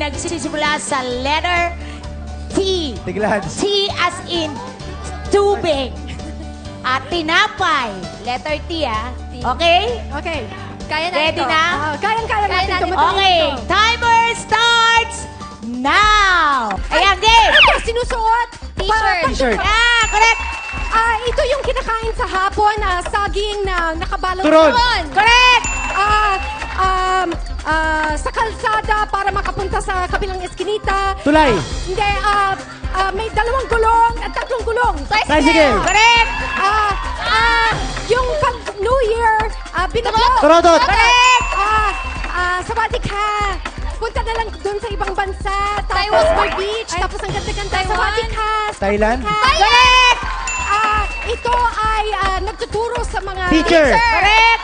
nagsisimula sa letter T. Tiglads. T as in tubig. At tinapay. Letter T, ah. T. Okay? Okay. Kaya na Ready ito. na? Kayang-kaya Kaya natin. natin. Tumatawin Okay. ito. Timer starts now. Ayan, game. Ito, sinusuot. T-shirt. T-shirt. Ah, correct. Ito yung kinakain sa hapon, saging na nakabalot. Turon. Correct. Sa kalsada para makapunta sa kabilang eskinita. Tulay. Hindi, may dalawang gulong at tatlong gulong. Tricycle. Correct. Yung pag New Year, binablog. Torodot. Correct. Sabati ka. Punta na lang doon sa ibang bansa. Taiwan. Tapos beach. Tapos ang ganda-ganda. Taiwan. Sabati ka. Thailand. Correct. Ito ay nagtuturo sa mga... Teacher. Correct.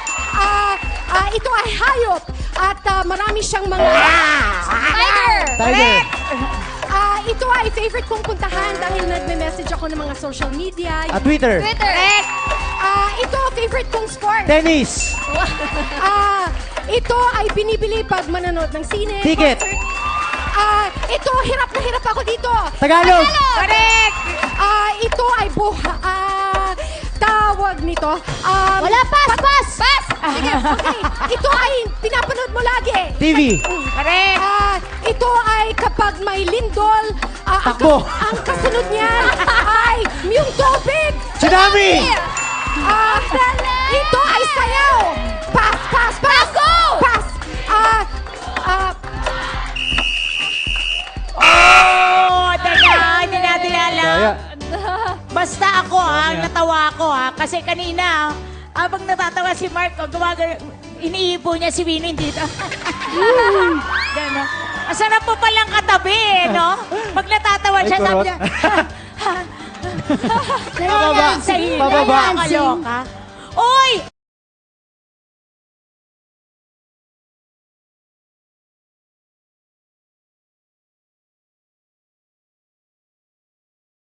Ito ay hayop. At marami siyang mga... Tiger. Tiger. Ito ay favorite kong puntahan dahil nagme-message ako ng mga social media. Twitter. Twitter. Correct. Ito, favorite kong sport. Tennis. Ito ay binibili pag manonood ng sine. Ticket. concert. Ito, hirap na hirap ako dito. Tagalog. Correct. Ito ay tawag nito. Wala, pass. Sige, okay. Ito ay pinapanood mo lagi. TV. Correct. Ito ay kapag may lindol, Takbo. ang kasunod niyan ay yung tubig. Tsunami. Ito ay sayaw. Pass. Go! Pass. Oh, hindi natin alam. Kaya. Basta ako, natawa ako, kasi kanina, habang natatawa si Mark, iniipo niya si Winnie dito. Gano'n. Masarap po palang katabi, no? Pag natatawa siya, Ay, sabi kurot. niya, Pababa. sa hila, Pababa. nakakaloka. Uy,